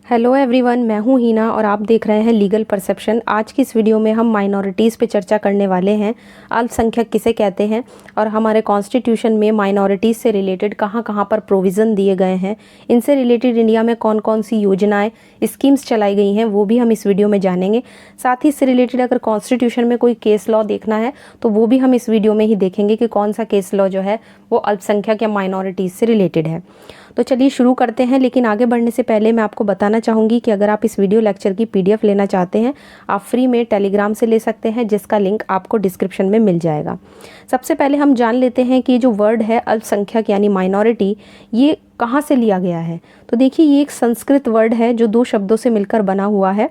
Hello everyone, मैं हूं हीना और आप देख रहे हैं लीगल परसेप्शन। आज की इस वीडियो में हम माइनॉरिटीज़ पे चर्चा करने वाले हैं। अल्पसंख्यक किसे कहते हैं और हमारे कॉन्स्टिट्यूशन में माइनॉरिटीज़ से रिलेटेड कहां कहां पर प्रोविज़न दिए गए हैं, इनसे रिलेटेड इंडिया में कौन कौन सी योजनाएं स्कीम्स चलाई गई हैं वो भी हम इस वीडियो में जानेंगे। साथ ही इससे रिलेटेड अगर कॉन्स्टिट्यूशन में कोई केस लॉ देखना है तो वो भी हम इस वीडियो में ही देखेंगे कि कौन सा केस लॉ जो है वो अल्पसंख्यक या माइनॉरिटीज़ से रिलेटेड है। तो चलिए शुरू करते हैं। लेकिन आगे बढ़ने से पहले मैं आपको बताना चाहूँगी कि अगर आप इस वीडियो लेक्चर की पीडीएफ लेना चाहते हैं, आप फ्री में टेलीग्राम से ले सकते हैं, जिसका लिंक आपको डिस्क्रिप्शन में मिल जाएगा। सबसे पहले हम जान लेते हैं कि ये जो वर्ड है अल्पसंख्यक यानी माइनॉरिटी, ये कहाँ से लिया गया है। तो देखिए, ये एक संस्कृत वर्ड है जो दो शब्दों से मिलकर बना हुआ है।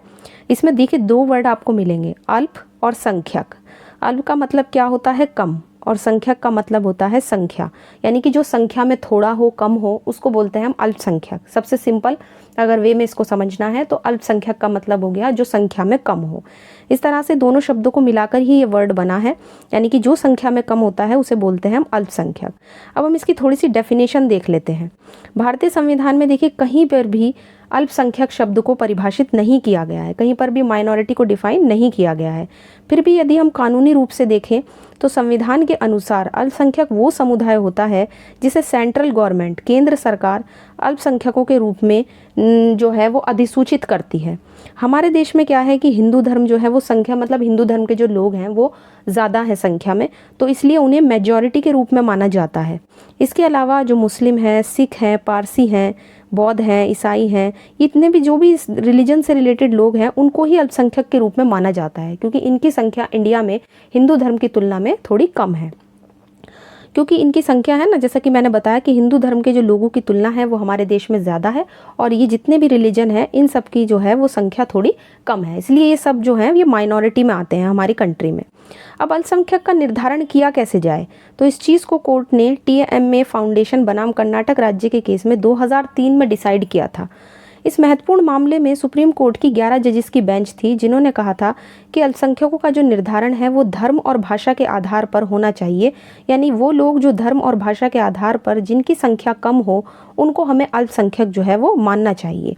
इसमें देखिए दो वर्ड आपको मिलेंगे, अल्प और संख्यक। अल्प का मतलब क्या होता है, कम, और संख्यक का मतलब होता है संख्या, यानी कि जो संख्या में थोड़ा हो, कम हो, उसको बोलते हैं हम अल्पसंख्यक। सबसे सिंपल अगर वे में इसको समझना है तो अल्पसंख्यक का मतलब हो गया जो संख्या में कम हो। इस तरह से दोनों शब्दों को मिलाकर ही ये वर्ड बना है, यानी कि जो संख्या में कम होता है उसे बोलते हैं हम अल्पसंख्यक। अब हम इसकी थोड़ी सी डेफिनेशन देख लेते हैं। भारतीय संविधान में देखिए कहीं पर भी अल्पसंख्यक शब्द को परिभाषित नहीं किया गया है, कहीं पर भी माइनॉरिटी को डिफाइन नहीं किया गया है। फिर भी यदि हम कानूनी रूप से देखें तो संविधान के अनुसार अल्पसंख्यक वो समुदाय होता है जिसे सेंट्रल गवर्नमेंट, केंद्र सरकार अल्पसंख्यकों के रूप में जो है वो अधिसूचित करती है। हमारे देश में क्या है कि हिंदू धर्म जो है वो संख्या, मतलब हिंदू धर्म के जो लोग हैं वो ज़्यादा है संख्या में, तो इसलिए उन्हें मेजॉरिटी के रूप में माना जाता है। इसके अलावा जो मुस्लिम हैं, सिख हैं, पारसी हैं, बौद्ध हैं, ईसाई हैं, इतने भी जो भी रिलीजन से रिलेटेड लोग हैं उनको ही अल्पसंख्यक के रूप में माना जाता है, क्योंकि इनकी संख्या इंडिया में हिंदू धर्म की तुलना में थोड़ी कम है। क्योंकि इनकी संख्या है ना, जैसा कि मैंने बताया कि हिंदू धर्म के जो लोगों की तुलना है वो हमारे देश में ज़्यादा है, और ये जितने भी रिलीजन है इन सब की जो है वो संख्या थोड़ी कम है, इसलिए ये सब जो है ये माइनॉरिटी में आते हैं हमारी कंट्री में। अब अल्पसंख्यक का निर्धारण किया कैसे जाए, तो इस चीज़ को कोर्ट ने TMA फाउंडेशन बनाम कर्नाटक राज्य के केस में 2003 में डिसाइड किया था। इस महत्वपूर्ण मामले में सुप्रीम कोर्ट की 11 जजेस की बेंच थी, जिन्होंने कहा था कि अल्पसंख्यकों का जो निर्धारण है वो धर्म और भाषा के आधार पर होना चाहिए, यानी वो लोग जो धर्म और भाषा के आधार पर जिनकी संख्या कम हो उनको हमें अल्पसंख्यक जो है वो मानना चाहिए।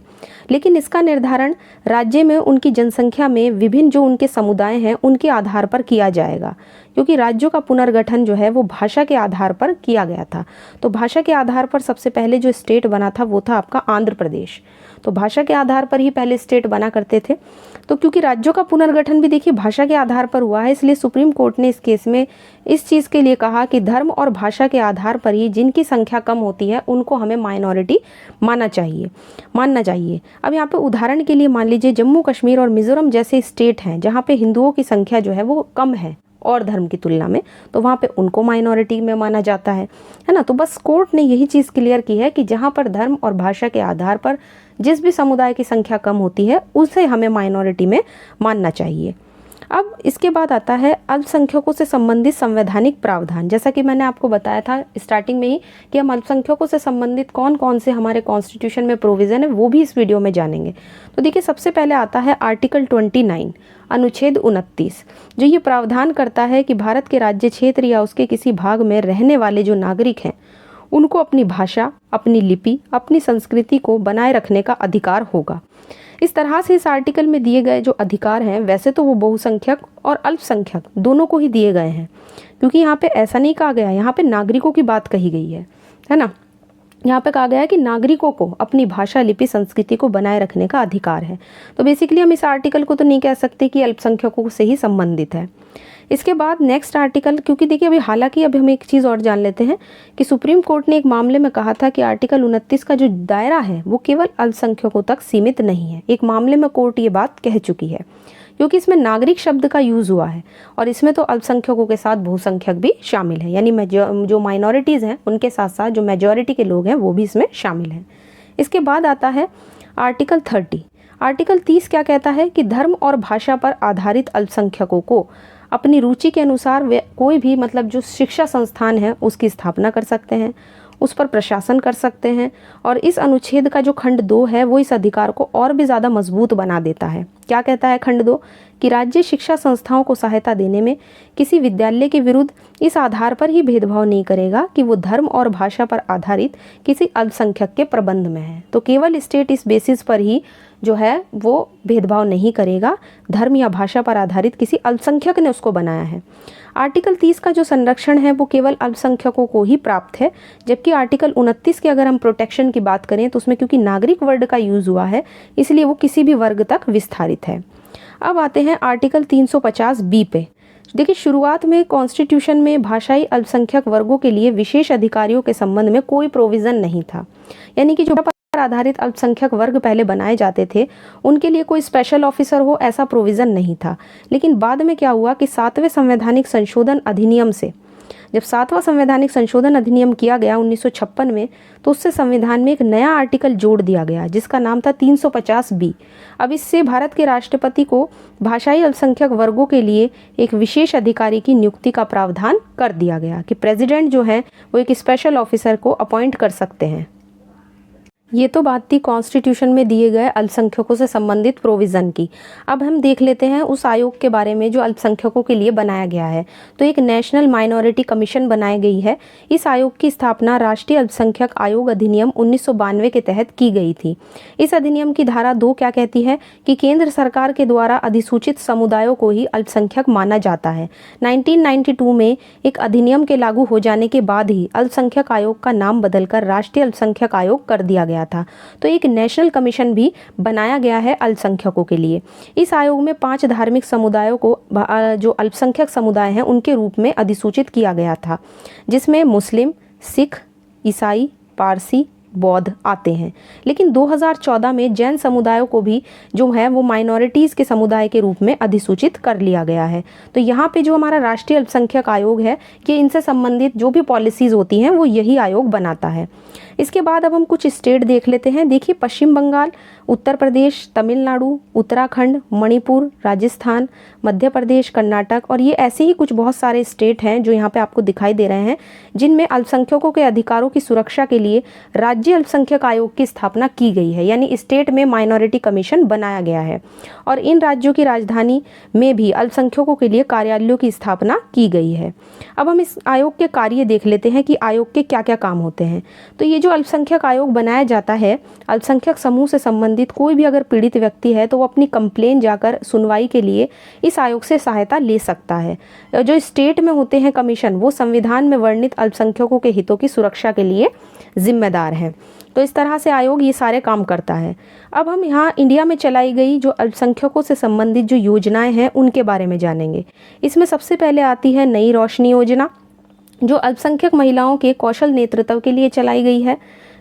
लेकिन इसका निर्धारण राज्य में उनकी जनसंख्या में विभिन्न जो उनके समुदाय हैं उनके आधार पर किया जाएगा, क्योंकि राज्यों का पुनर्गठन जो है वो भाषा के आधार पर किया गया था। तो भाषा के आधार पर सबसे पहले जो स्टेट बना था वो था आपका आंध्र प्रदेश। तो भाषा के आधार पर ही पहले स्टेट बना करते थे। तो क्योंकि राज्यों का पुनर्गठन भी देखिए भाषा के आधार पर हुआ है, इसलिए सुप्रीम कोर्ट ने इस केस में इस चीज़ के लिए कहा कि धर्म और भाषा के आधार पर ही जिनकी संख्या कम होती है उनको हमें माइनॉरिटी मानना चाहिए। अब यहाँ पे उदाहरण के लिए मान लीजिए जम्मू कश्मीर और मिजोरम जैसे स्टेट हैं जहाँ पे हिंदुओं की संख्या जो है वो कम है और धर्म की तुलना में, तो वहाँ पे उनको माइनॉरिटी में माना जाता है ना। तो बस कोर्ट ने यही चीज़ क्लियर की है कि जहाँ पर धर्म और भाषा के आधार पर जिस भी समुदाय की संख्या कम होती है उसे हमें माइनॉरिटी में मानना चाहिए। अब इसके बाद आता है अल्पसंख्यकों से संबंधित संवैधानिक प्रावधान। जैसा कि मैंने आपको बताया था स्टार्टिंग में ही कि हम अल्पसंख्यकों से संबंधित कौन कौन से हमारे कॉन्स्टिट्यूशन में प्रोविज़न है वो भी इस वीडियो में जानेंगे। तो देखिए सबसे पहले आता है आर्टिकल 29 अनुच्छेद 29, जो ये प्रावधान करता है कि भारत के राज्य क्षेत्र या उसके किसी भाग में रहने वाले जो नागरिक हैं उनको अपनी भाषा, अपनी लिपि, अपनी संस्कृति को बनाए रखने का अधिकार होगा। इस तरह से इस आर्टिकल में दिए गए जो अधिकार हैं वैसे तो वो बहुसंख्यक और अल्पसंख्यक दोनों को ही दिए गए हैं, क्योंकि यहाँ पे ऐसा नहीं कहा गया, यहाँ पे नागरिकों की बात कही गई है ना। यहाँ पे कहा गया है कि नागरिकों को अपनी भाषा, लिपि, संस्कृति को बनाए रखने का अधिकार है। तो बेसिकली हम इस आर्टिकल को तो नहीं कह सकते कि अल्पसंख्यकों से ही संबंधित है। इसके बाद नेक्स्ट आर्टिकल, क्योंकि देखिए हालांकि अभी हम एक चीज़ और जान लेते हैं कि सुप्रीम कोर्ट ने एक मामले में कहा था कि आर्टिकल 29 का जो दायरा है वो केवल अल्पसंख्यकों तक सीमित नहीं है। एक मामले में कोर्ट ये बात कह चुकी है, क्योंकि इसमें नागरिक शब्द का यूज़ हुआ है और इसमें तो अल्पसंख्यकों के साथ बहुसंख्यक भी शामिल है, यानी जो माइनॉरिटीज़ हैं उनके साथ साथ जो मेजॉरिटी के लोग हैं वो भी इसमें शामिल हैं। इसके बाद आता है आर्टिकल 30। आर्टिकल 30 क्या कहता है कि धर्म और भाषा पर आधारित अल्पसंख्यकों को अपनी रुचि के अनुसार वे कोई भी, मतलब जो शिक्षा संस्थान है उसकी स्थापना कर सकते हैं, उस पर प्रशासन कर सकते हैं, और इस अनुच्छेद का जो खंड 2 है वो इस अधिकार को और भी ज़्यादा मजबूत बना देता है। क्या कहता है खंड 2 कि राज्य शिक्षा संस्थाओं को सहायता देने में किसी विद्यालय के विरुद्ध इस आधार पर ही भेदभाव नहीं करेगा कि वो धर्म और भाषा पर आधारित किसी अल्पसंख्यक के प्रबंध में है। तो केवल स्टेट इस बेसिस पर ही जो है वो भेदभाव नहीं करेगा, धर्म या भाषा पर आधारित किसी अल्पसंख्यक ने उसको बनाया है। आर्टिकल 30 का जो संरक्षण है वो केवल अल्पसंख्यकों को ही प्राप्त है, जबकि आर्टिकल 29 की अगर हम प्रोटेक्शन की बात करें तो उसमें क्योंकि नागरिक वर्ड का यूज़ हुआ है इसलिए वो किसी भी वर्ग तक विस्तारित है। अब आते हैं आर्टिकल 350 पे। देखिए, शुरुआत में कॉन्स्टिट्यूशन में भाषाई अल्पसंख्यक वर्गों के लिए विशेष अधिकारियों के संबंध में कोई प्रोविज़न नहीं था, यानी कि जो पर आधारित अल्पसंख्यक वर्ग पहले बनाए जाते थे उनके लिए कोई स्पेशल ऑफिसर हो ऐसा प्रोविज़न नहीं था। लेकिन बाद में क्या हुआ कि 7वें संवैधानिक संशोधन अधिनियम से, जब 7वां संवैधानिक संशोधन अधिनियम किया गया 1956 में, तो उससे संविधान में एक नया आर्टिकल जोड़ दिया गया जिसका नाम था 350 अब इससे भारत के राष्ट्रपति को भाषाई अल्पसंख्यक वर्गों के लिए एक विशेष अधिकारी की नियुक्ति का प्रावधान कर दिया गया कि प्रेसिडेंट जो है वो एक स्पेशल ऑफिसर को अपॉइंट कर सकते हैं। ये तो बात थी कॉन्स्टिट्यूशन में दिए गए अल्पसंख्यकों से संबंधित प्रोविज़न की। अब हम देख लेते हैं उस आयोग के बारे में जो अल्पसंख्यकों के लिए बनाया गया है। तो एक नेशनल माइनॉरिटी कमीशन बनाई गई है। इस आयोग की स्थापना राष्ट्रीय अल्पसंख्यक आयोग अधिनियम 1992 के तहत की गई थी। इस अधिनियम की धारा 2 क्या कहती है कि केंद्र सरकार के द्वारा अधिसूचित समुदायों को ही अल्पसंख्यक माना जाता है। 1992 में एक अधिनियम के लागू हो जाने के बाद ही अल्पसंख्यक आयोग का नाम बदलकर राष्ट्रीय अल्पसंख्यक आयोग कर दिया गया था। तो एक नेशनल कमीशन भी बनाया गया है अल्पसंख्यकों के लिए। इस आयोग में 5 धार्मिक समुदायों को जो अल्पसंख्यक समुदाय हैं उनके रूप में अधिसूचित किया गया था, जिसमें मुस्लिम, सिख, ईसाई, पारसी, बौद्ध आते हैं। लेकिन 2014 में जैन समुदायों को भी जो है वो माइनॉरिटीज़ के समुदाय के रूप में अधिसूचित कर लिया गया है। तो यहाँ पे जो हमारा राष्ट्रीय अल्पसंख्यक आयोग है कि इनसे संबंधित जो भी पॉलिसीज़ होती हैं वो यही आयोग बनाता है। इसके बाद अब हम कुछ स्टेट देख लेते हैं। देखिए, पश्चिम बंगाल, उत्तर प्रदेश, तमिलनाडु, उत्तराखंड, मणिपुर, राजस्थान, मध्य प्रदेश, कर्नाटक और ये ऐसे ही कुछ बहुत सारे स्टेट हैं जो यहाँ पे आपको दिखाई दे रहे हैं, जिनमें अल्पसंख्यकों के अधिकारों की सुरक्षा के लिए राज्य अल्पसंख्यक आयोग की स्थापना की गई है, यानी स्टेट में माइनॉरिटी कमीशन बनाया गया है। और इन राज्यों की राजधानी में भी अल्पसंख्यकों के लिए कार्यालयों की स्थापना की गई है। अब हम इस आयोग के कार्य देख लेते हैं कि आयोग के क्या क्या काम होते हैं। तो ये जो अल्पसंख्यक आयोग बनाया जाता है, अल्पसंख्यक समूह से संबंधित कोई भी अगर पीड़ित व्यक्ति है तो वो अपनी कंप्लेन जाकर सुनवाई के लिए इस आयोग से सहायता ले सकता है। जो स्टेट में होते हैं कमीशन, वो संविधान में वर्णित अल्पसंख्यकों के हितों की सुरक्षा के लिए जिम्मेदार है। तो इस तरह से आयोग ये सारे काम करता है। अब हम यहाँ इंडिया में चलाई गई जो अल्पसंख्यकों से संबंधित जो योजनाएं हैं उनके बारे में जानेंगे। इसमें सबसे पहले आती है नई रोशनी योजना, जो अल्पसंख्यक महिलाओं के कौशल नेतृत्व के लिए चलाई गई है।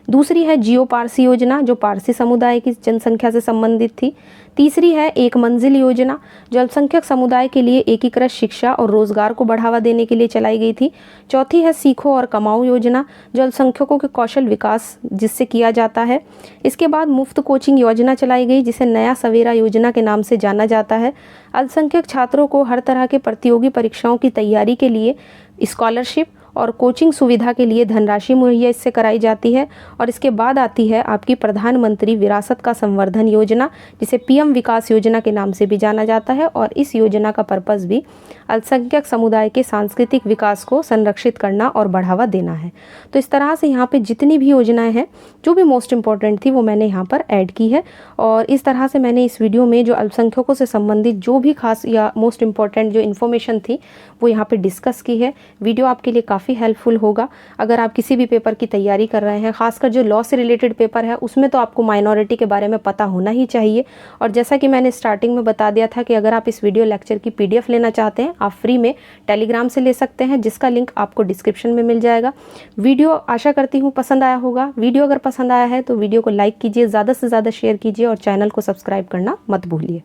दूसरी है जियो पारसी योजना, जो पारसी समुदाय की जनसंख्या से संबंधित थी। तीसरी है एक मंजिल योजना, जो अल्पसंख्यक समुदाय के लिए एकीकृत शिक्षा और रोजगार को बढ़ावा देने के लिए चलाई गई थी। चौथी है सीखो और कमाओ योजना, जो अल्पसंख्यकों के कौशल विकास जिससे किया जाता है। इसके बाद मुफ्त कोचिंग योजना चलाई गई, जिसे नया सवेरा योजना के नाम से जाना जाता है। अल्पसंख्यक छात्रों को हर तरह के प्रतियोगी परीक्षाओं की तैयारी के लिए स्कॉलरशिप और कोचिंग सुविधा के लिए धनराशि मुहैया इससे कराई जाती है। और इसके बाद आती है आपकी प्रधानमंत्री विरासत का संवर्धन योजना, जिसे पीएम विकास योजना के नाम से भी जाना जाता है। और इस योजना का पर्पस भी अल्पसंख्यक समुदाय के सांस्कृतिक विकास को संरक्षित करना और बढ़ावा देना है। तो इस तरह से यहाँ पे जितनी भी योजनाएं हैं जो भी मोस्ट इम्पॉर्टेंट थी वो मैंने यहाँ पर ऐड की है। और इस तरह से मैंने इस वीडियो में जो अल्पसंख्यकों से संबंधित जो भी खास या मोस्ट इम्पॉर्टेंट जो इन्फॉर्मेशन थी वो यहाँ पे डिस्कस की है। वीडियो आपके लिए काफ़ी हेल्पफुल होगा अगर आप किसी भी पेपर की तैयारी कर रहे हैं, खासकर जो लॉ से रिलेटेड पेपर है उसमें तो आपको माइनॉरिटी के बारे में पता होना ही चाहिए। और जैसा कि मैंने स्टार्टिंग में बता दिया था कि अगर आप इस वीडियो लेक्चर की PDF लेना चाहते हैं आप फ्री में टेलीग्राम से ले सकते हैं, जिसका लिंक आपको डिस्क्रिप्शन में मिल जाएगा। वीडियो आशा करती हूँ पसंद आया होगा। वीडियो अगर पसंद आया है तो वीडियो को लाइक कीजिए, ज़्यादा से ज़्यादा शेयर कीजिए और चैनल को सब्सक्राइब करना मत भूलिए।